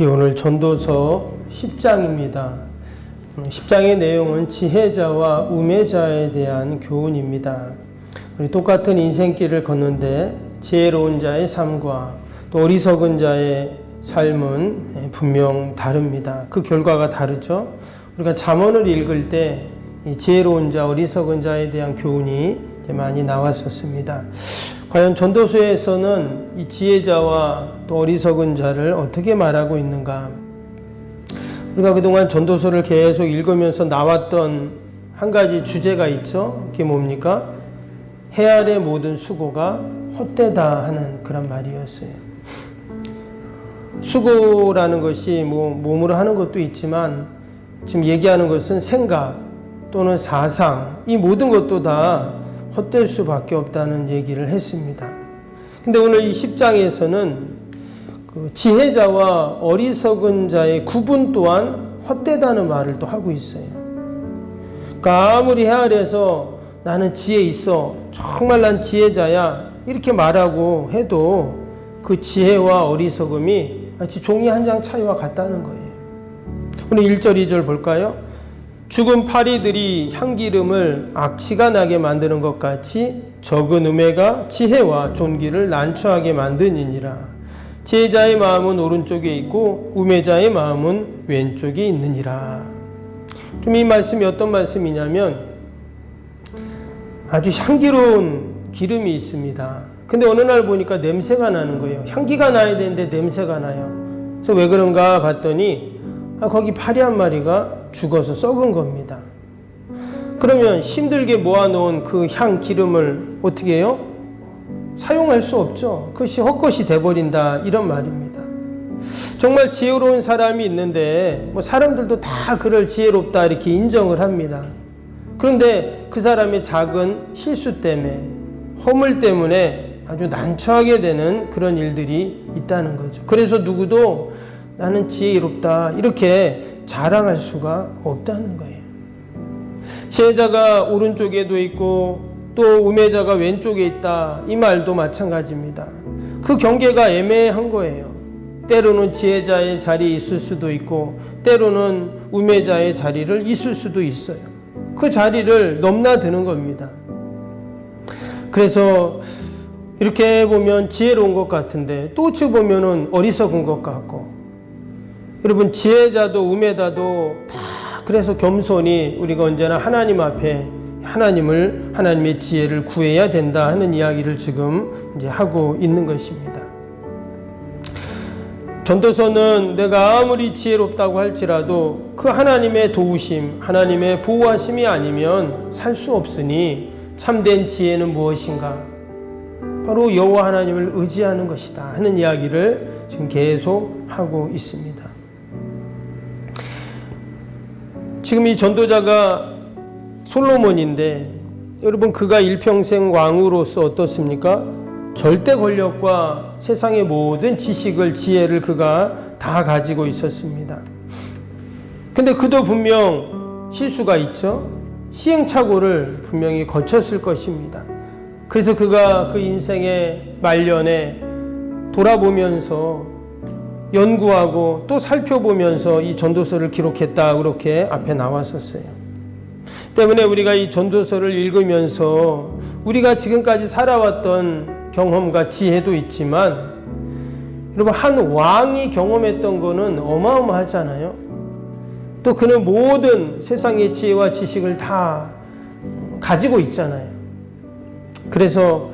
우리 오늘 전도서 10장입니다. 10장의 내용은 지혜자와 우매자에 대한 교훈입니다. 우리 똑같은 인생길을 걷는데 지혜로운 자의 삶과 또 어리석은 자의 삶은 분명 다릅니다. 그 결과가 다르죠. 우리가 잠언을 읽을 때 이 지혜로운 자, 어리석은 자에 대한 교훈이 많이 나왔었습니다. 과연 전도서에서는 이 지혜자와 또 어리석은 자를 어떻게 말하고 있는가? 우리가 그동안 전도서를 계속 읽으면서 나왔던 한 가지 주제가 있죠. 그게 뭡니까? 해 아래 모든 수고가 헛되다 하는 그런 말이었어요. 수고라는 것이 몸으로 하는 것도 있지만 지금 얘기하는 것은 생각 또는 사상, 이 모든 것도 다 헛될 수밖에 없다는 얘기를 했습니다. 근데 오늘 이 10장에서는 그 지혜자와 어리석은 자의 구분 또한 헛되다는 말을 또 하고 있어요. 그러니까 아무리 해 아래에서 나는 지혜 있어, 정말 난 지혜자야, 이렇게 말하고 해도 그 지혜와 어리석음이 마치 종이 한 장 차이와 같다는 거예요. 오늘 1절, 2절 볼까요? 죽은 파리들이 향기름을 악취가 나게 만드는 것 같이 적은 우매가 지혜와 존귀를 난처하게 만드니라. 지혜자의 마음은 오른쪽에 있고 우매자의 마음은 왼쪽에 있느니라. 좀 이 말씀이 어떤 말씀이냐면 아주 향기로운 기름이 있습니다. 근데 어느 날 보니까 냄새가 나는 거예요. 향기가 나야 되는데 냄새가 나요. 그래서 왜 그런가 봤더니 거기 파리 한 마리가 죽어서 썩은 겁니다. 그러면 힘들게 모아놓은 그 향 기름을 어떻게 해요? 사용할 수 없죠. 그것이 헛것이 돼버린다, 이런 말입니다. 정말 지혜로운 사람이 있는데 사람들도 다 그를 지혜롭다 이렇게 인정을 합니다. 그런데 그 사람의 작은 실수 때문에, 허물 때문에 아주 난처하게 되는 그런 일들이 있다는 거죠. 그래서 누구도 나는 지혜롭다 이렇게 자랑할 수가 없다는 거예요. 지혜자가 오른쪽에도 있고 또 우매자가 왼쪽에 있다, 이 말도 마찬가지입니다. 그 경계가 애매한 거예요. 때로는 지혜자의 자리에 있을 수도 있고 때로는 우매자의 자리를 있을 수도 있어요. 그 자리를 넘나드는 겁니다. 그래서 이렇게 보면 지혜로운 것 같은데 또 어찌 보면은 어리석은 것 같고, 여러분 지혜자도 우매자도 다 그래서 겸손히 우리가 언제나 하나님 앞에 하나님의 지혜를 구해야 된다 하는 이야기를 지금 이제 하고 있는 것입니다. 전도서는 내가 아무리 지혜롭다고 할지라도 그 하나님의 도우심, 하나님의 보호하심이 아니면 살 수 없으니 참된 지혜는 무엇인가? 바로 여호와 하나님을 의지하는 것이다 하는 이야기를 지금 계속 하고 있습니다. 지금 이 전도자가 솔로몬인데 여러분 그가 일평생 왕으로서 어떻습니까? 절대 권력과 세상의 모든 지식을, 지혜를 그가 다 가지고 있었습니다. 근데 그도 분명 실수가 있죠. 시행착오를 분명히 거쳤을 것입니다. 그래서 그가 그 인생의 말년에 돌아보면서 연구하고 또 살펴보면서 이 전도서를 기록했다, 그렇게 앞에 나왔었어요. 때문에 우리가 이 전도서를 읽으면서 우리가 지금까지 살아왔던 경험과 지혜도 있지만 여러분 한 왕이 경험했던 거는 어마어마하잖아요. 또 그는 모든 세상의 지혜와 지식을 다 가지고 있잖아요. 그래서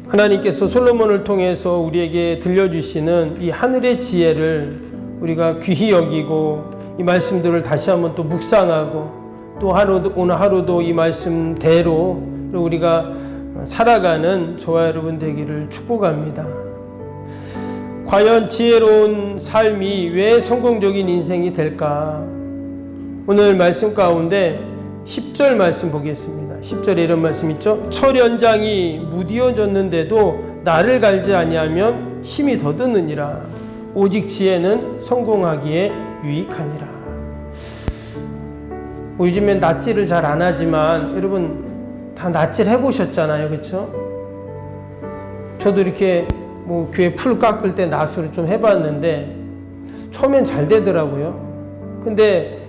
하나님께서 솔로몬을 통해서 우리에게 들려주시는 이 하늘의 지혜를 우리가 귀히 여기고 이 말씀들을 다시 한번 또 묵상하고 또 오늘 하루도 이 말씀대로 우리가 살아가는 저와 여러분 되기를 축복합니다. 과연 지혜로운 삶이 왜 성공적인 인생이 될까? 오늘 말씀 가운데 10절 말씀 보겠습니다. 10절에 이런 말씀 있죠. 철연장이 무디어졌는데도 나를 갈지 아니하면 힘이 더드느니라. 오직 지혜는 성공하기에 유익하니라. 요즘엔 낫지를 잘 안 하지만 여러분 다 낫질 해보셨잖아요, 그렇죠? 저도 이렇게 교회 풀 깎을 때 낫으로 좀 해봤는데 처음엔 잘 되더라고요. 근데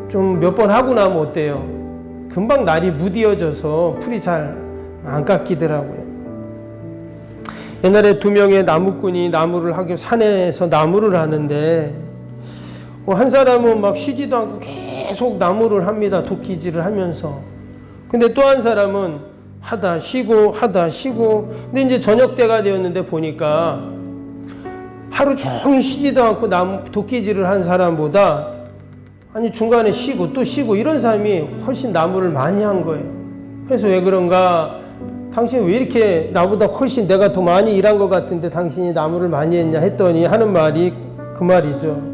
좀 몇 번 하고 나면 어때요? 금방 날이 무뎌져서 풀이 잘 안 깎이더라고요. 옛날에 2명의 나무꾼이 나무를 하기 산에서 나무를 하는데 한 사람은 막 쉬지도 않고 계속 나무를 합니다. 도끼질을 하면서. 근데 또 한 사람은 하다 쉬고 근데 이제 저녁 때가 되었는데 보니까 하루 종일 쉬지도 않고 도끼질을 한 사람보다 중간에 쉬고 또 쉬고 이런 사람이 훨씬 나무를 많이 한 거예요. 그래서 왜 그런가? 당신 왜 이렇게 나보다 훨씬 내가 더 많이 일한 것 같은데 당신이 나무를 많이 했냐 했더니 하는 말이 그 말이죠.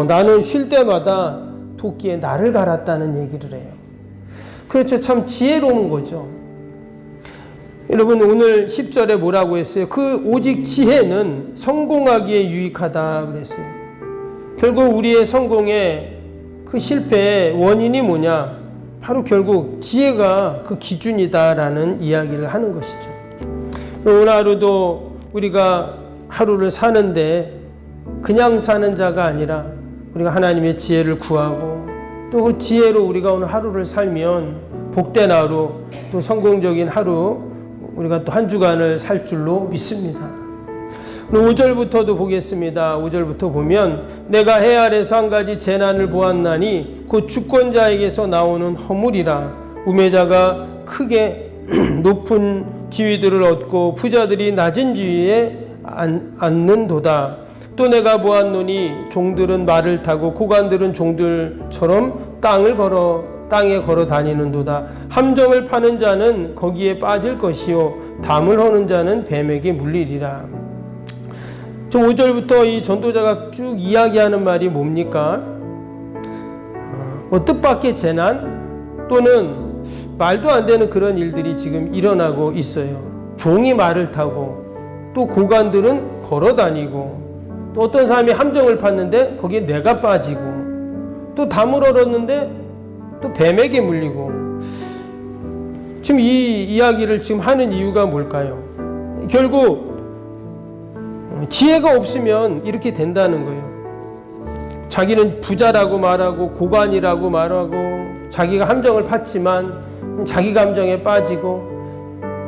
나는 쉴 때마다 도끼에 나를 갈았다는 얘기를 해요. 그렇죠. 참 지혜로운 거죠. 여러분 오늘 10절에 뭐라고 했어요? 오직 지혜는 성공하기에 유익하다 그랬어요. 결국 우리의 성공의 그 실패의 원인이 뭐냐? 바로 결국 지혜가 그 기준이다라는 이야기를 하는 것이죠. 오늘 하루도 우리가 하루를 사는데 그냥 사는 자가 아니라 우리가 하나님의 지혜를 구하고 또 그 지혜로 우리가 오늘 하루를 살면 복된 하루 또 성공적인 하루 우리가 또 한 주간을 살 줄로 믿습니다. 5절부터도 보겠습니다. 5절부터 보면 내가 해 아래서 한 가지 재난을 보았나니 그 주권자에게서 나오는 허물이라. 우매자가 크게 높은 지위들을 얻고 부자들이 낮은 지위에 앉는도다. 또 내가 보았노니 종들은 말을 타고 고관들은 종들처럼 땅에 걸어 다니는도다. 함정을 파는 자는 거기에 빠질 것이요 담을 허는 자는 뱀에게 물리리라. 5절부터 이 전도자가 쭉 이야기하는 말이 뭡니까? 뜻밖의 재난 또는 말도 안 되는 그런 일들이 지금 일어나고 있어요. 종이 말을 타고 또 고관들은 걸어 다니고 또 어떤 사람이 함정을 팠는데 거기에 뇌가 빠지고 또 담을 얼었는데 또 뱀에게 물리고. 지금 이 이야기를 지금 하는 이유가 뭘까요? 결국 지혜가 없으면 이렇게 된다는 거예요. 자기는 부자라고 말하고 고관이라고 말하고 자기가 함정을 팠지만 자기 감정에 빠지고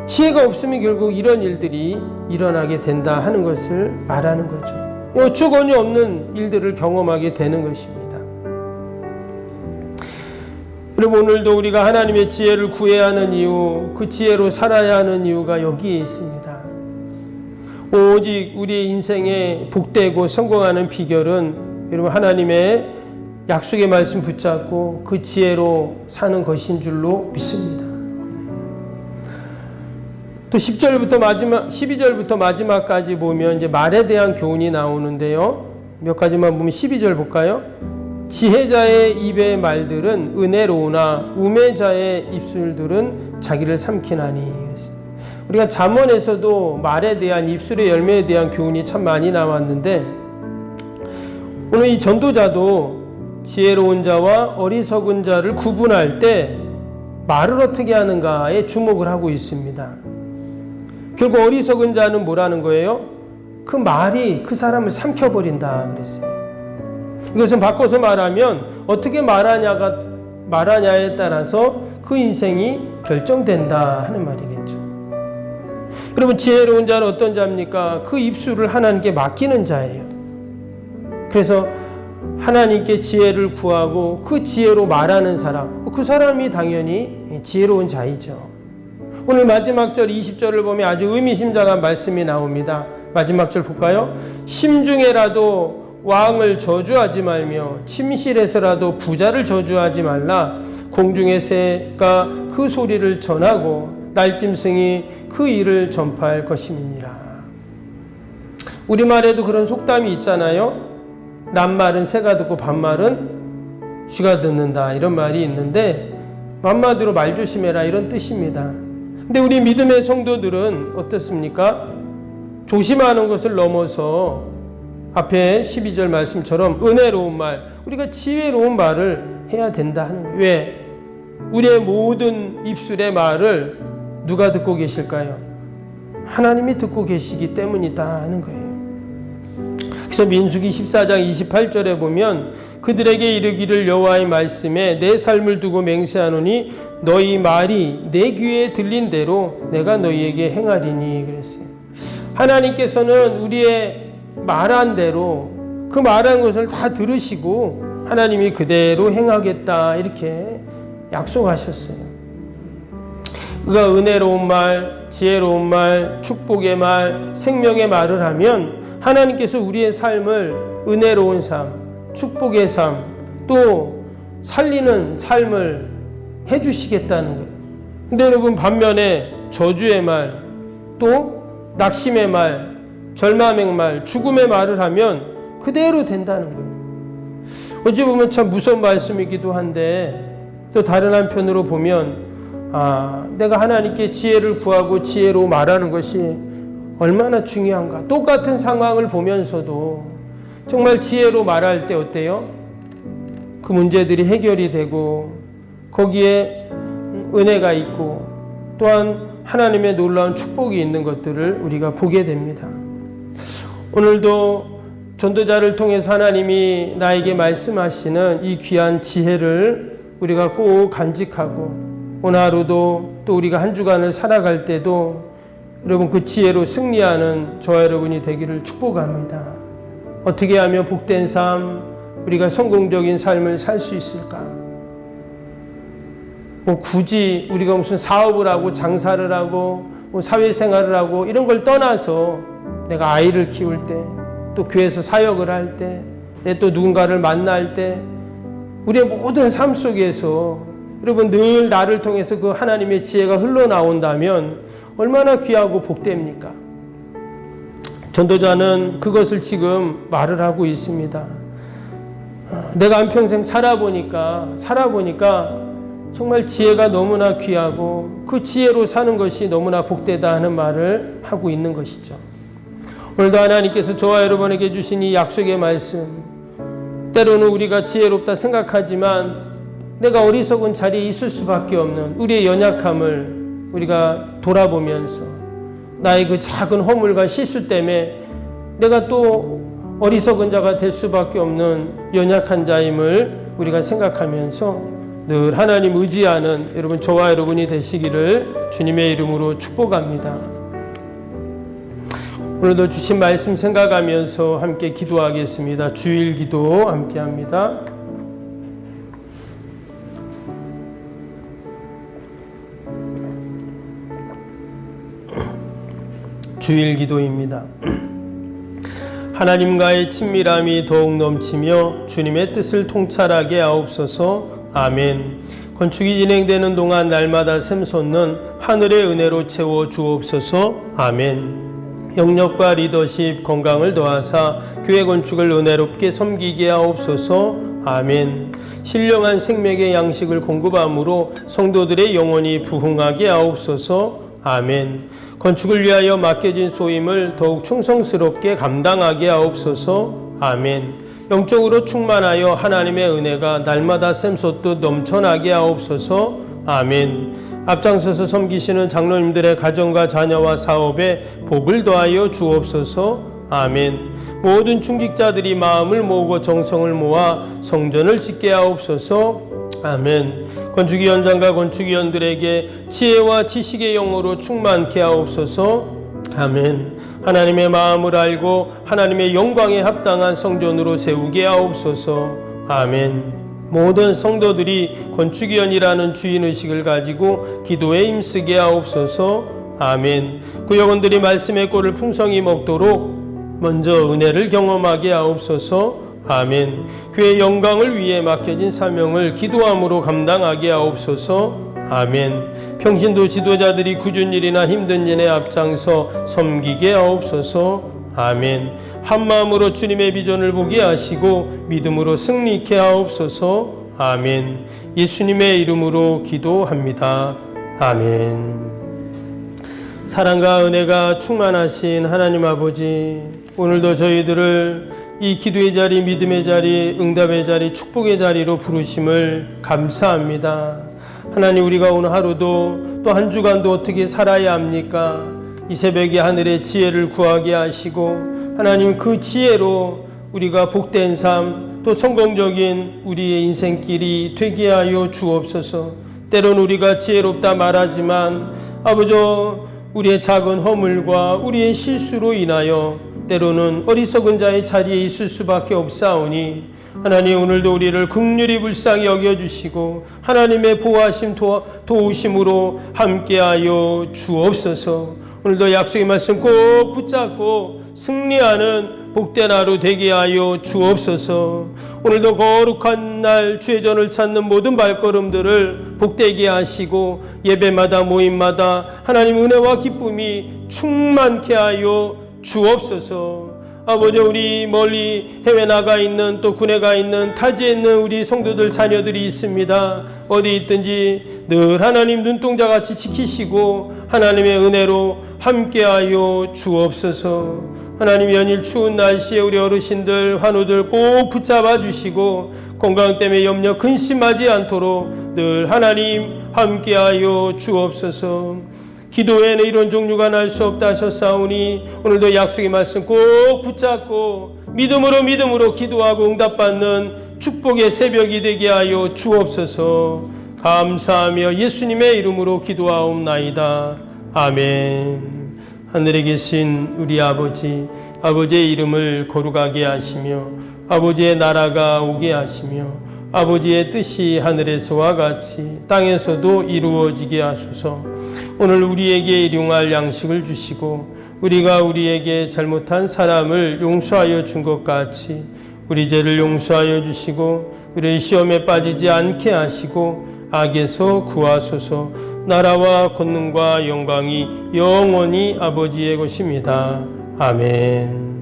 지혜가 없으면 결국 이런 일들이 일어나게 된다 하는 것을 말하는 거죠. 어처구니 없는 일들을 경험하게 되는 것입니다. 여러분 오늘도 우리가 하나님의 지혜를 구해야 하는 이유, 그 지혜로 살아야 하는 이유가 여기에 있습니다. 오직 우리의 인생에 복되고 성공하는 비결은 여러분 하나님의 약속의 말씀 붙잡고 그 지혜로 사는 것인 줄로 믿습니다. 또 12절부터 마지막까지 보면 이제 말에 대한 교훈이 나오는데요. 몇 가지만 보면 12절 볼까요? 지혜자의 입의 말들은 은혜로우나 우매자의 입술들은 자기를 삼키나니. 우리가 잠언에서도 말에 대한 입술의 열매에 대한 교훈이 참 많이 나왔는데 오늘 이 전도자도 지혜로운 자와 어리석은 자를 구분할 때 말을 어떻게 하는가에 주목을 하고 있습니다. 결국 어리석은 자는 뭐라는 거예요? 그 말이 그 사람을 삼켜버린다 그랬어요. 이것은 바꿔서 말하면 어떻게 말하냐에 따라서 그 인생이 결정된다 하는 말이겠죠. 여러분 지혜로운 자는 어떤 자입니까? 그 입술을 하나님께 맡기는 자예요. 그래서 하나님께 지혜를 구하고 그 지혜로 말하는 사람, 그 사람이 당연히 지혜로운 자이죠. 오늘 마지막 절 20절을 보면 아주 의미심장한 말씀이 나옵니다. 마지막 절 볼까요? 심중에라도 왕을 저주하지 말며 침실에서라도 부자를 저주하지 말라. 공중의 새가 그 소리를 전하고 날짐승이 그 일을 전파할 것임이니라. 우리말에도 그런 속담이 있잖아요. 낮말은 새가 듣고 밤말은 쥐가 듣는다 이런 말이 있는데 한마디로 말 조심해라 이런 뜻입니다. 근데 우리 믿음의 성도들은 어떻습니까? 조심하는 것을 넘어서 앞에 12절 말씀처럼 은혜로운 말, 우리가 지혜로운 말을 해야 된다 하는 거예요. 왜? 우리의 모든 입술의 말을 누가 듣고 계실까요? 하나님이 듣고 계시기 때문이다 하는 거예요. 그래서 민수기 14장 28절에 보면 그들에게 이르기를 여호와의 말씀에 내 삶을 두고 맹세하노니 너희 말이 내 귀에 들린 대로 내가 너희에게 행하리니 그랬어요. 하나님께서는 우리의 말한 대로 그 말한 것을 다 들으시고 하나님이 그대로 행하겠다 이렇게 약속하셨어요. 그가 은혜로운 말, 지혜로운 말, 축복의 말, 생명의 말을 하면 하나님께서 우리의 삶을 은혜로운 삶, 축복의 삶, 또 살리는 삶을 해주시겠다는 거예요. 근데 여러분 반면에 저주의 말, 또 낙심의 말, 절망의 말, 죽음의 말을 하면 그대로 된다는 거예요. 어찌 보면 참 무서운 말씀이기도 한데 또 다른 한편으로 보면 내가 하나님께 지혜를 구하고 지혜로 말하는 것이 얼마나 중요한가. 똑같은 상황을 보면서도 정말 지혜로 말할 때 어때요? 그 문제들이 해결이 되고 거기에 은혜가 있고 또한 하나님의 놀라운 축복이 있는 것들을 우리가 보게 됩니다. 오늘도 전도자를 통해서 하나님이 나에게 말씀하시는 이 귀한 지혜를 우리가 꼭 간직하고 오늘 하루도 또 우리가 한 주간을 살아갈 때도 여러분 그 지혜로 승리하는 저와 여러분이 되기를 축복합니다. 어떻게 하면 복된 삶, 우리가 성공적인 삶을 살 수 있을까? 굳이 우리가 무슨 사업을 하고 장사를 하고 사회생활을 하고 이런 걸 떠나서 내가 아이를 키울 때, 또 교회에서 사역을 할 때, 내 또 누군가를 만날 때 우리의 모든 삶 속에서 여러분 늘 나를 통해서 그 하나님의 지혜가 흘러나온다면 얼마나 귀하고 복됩니까? 전도자는 그것을 지금 말을 하고 있습니다. 내가 한평생 살아보니까 정말 지혜가 너무나 귀하고 그 지혜로 사는 것이 너무나 복되다 하는 말을 하고 있는 것이죠. 오늘도 하나님께서 저와 여러분에게 주신 이 약속의 말씀, 때로는 우리가 지혜롭다 생각하지만 내가 어리석은 자리에 있을 수밖에 없는 우리의 연약함을 우리가 돌아보면서 나의 그 작은 허물과 실수 때문에 내가 또 어리석은 자가 될 수밖에 없는 연약한 자임을 우리가 생각하면서 늘 하나님 의지하는 여러분 저와 여러분이 되시기를 주님의 이름으로 축복합니다. 오늘도 주신 말씀 생각하면서 함께 기도하겠습니다. 주일 기도 함께 합니다. 주일 기도입니다. 하나님과의 친밀함이 더욱 넘치며 주님의 뜻을 통찰하게 하옵소서. 아멘. 건축이 진행되는 동안 날마다 샘솟는 하늘의 은혜로 채워 주옵소서. 아멘. 영역과 리더십, 건강을 더하사 교회 건축을 은혜롭게 섬기게 하옵소서. 아멘. 신령한 생명의 양식을 공급함으로 성도들의 영혼이 부흥하게 하옵소서. 아멘. 건축을 위하여 맡겨진 소임을 더욱 충성스럽게 감당하게 하옵소서. 아멘. 영적으로 충만하여 하나님의 은혜가 날마다 샘솟듯 넘쳐나게 하옵소서. 아멘. 앞장서서 섬기시는 장로님들의 가정과 자녀와 사업에 복을 더하여 주옵소서. 아멘. 모든 충직자들이 마음을 모으고 정성을 모아 성전을 짓게 하옵소서. 아멘. 건축위원장과 건축위원들에게 지혜와 지식의 영으로 충만케 하옵소서. 아멘. 하나님의 마음을 알고 하나님의 영광에 합당한 성전으로 세우게 하옵소서. 아멘. 모든 성도들이 건축위원이라는 주인의식을 가지고 기도에 힘쓰게 하옵소서. 아멘. 구역원들이 말씀의 꼴을 풍성히 먹도록 먼저 은혜를 경험하게 하옵소서. 아멘. 그의 영광을 위해 맡겨진 사명을 기도함으로 감당하게 하옵소서. 아멘. 평신도 지도자들이 굳은 일이나 힘든 일에 앞장서 섬기게 하옵소서. 아멘. 한마음으로 주님의 비전을 보게 하시고 믿음으로 승리케 하옵소서. 아멘. 예수님의 이름으로 기도합니다. 아멘. 사랑과 은혜가 충만하신 하나님 아버지, 오늘도 저희들을 이 기도의 자리, 믿음의 자리, 응답의 자리, 축복의 자리로 부르심을 감사합니다. 하나님, 우리가 오늘 하루도 또 한 주간도 어떻게 살아야 합니까? 이 새벽에 하늘의 지혜를 구하게 하시고 하나님 그 지혜로 우리가 복된 삶, 또 성공적인 우리의 인생길이 되게 하여 주옵소서. 때론 우리가 지혜롭다 말하지만 아버지, 우리의 작은 허물과 우리의 실수로 인하여 때로는 어리석은 자의 자리에 있을 수밖에 없사오니 하나님, 오늘도 우리를 긍휼히 불쌍히 여겨주시고 하나님의 보호하심 도우심으로 함께하여 주옵소서. 오늘도 약속의 말씀 꼭 붙잡고 승리하는 복된 하루 되게 하여 주옵소서. 오늘도 거룩한 날 주의 전을 찾는 모든 발걸음들을 복되게 하시고 예배마다 모임마다 하나님 은혜와 기쁨이 충만케 하여 주옵소서. 아버지, 우리 멀리 해외 나가 있는 또 군에 가 있는 타지에 있는 우리 성도들 자녀들이 있습니다. 어디 있든지 늘 하나님 눈동자같이 지키시고 하나님의 은혜로 함께하여 주옵소서. 하나님, 연일 추운 날씨에 우리 어르신들 환우들 꼭 붙잡아 주시고 건강 때문에 염려 근심하지 않도록 늘 하나님 함께하여 주옵소서. 기도에는 이런 종류가 날 수 없다 하셨사오니 오늘도 약속의 말씀 꼭 붙잡고 믿음으로 기도하고 응답받는 축복의 새벽이 되게 하여 주옵소서. 감사하며 예수님의 이름으로 기도하옵나이다. 아멘. 하늘에 계신 우리 아버지, 아버지의 이름을 거룩하게 하시며 아버지의 나라가 오게 하시며 아버지의 뜻이 하늘에서와 같이 땅에서도 이루어지게 하소서. 오늘 우리에게 일용할 양식을 주시고 우리가 우리에게 잘못한 사람을 용서하여 준 것 같이 우리 죄를 용서하여 주시고 우리의 시험에 빠지지 않게 하시고 악에서 구하소서. 나라와 권능과 영광이 영원히 아버지의 것입니다. 아멘.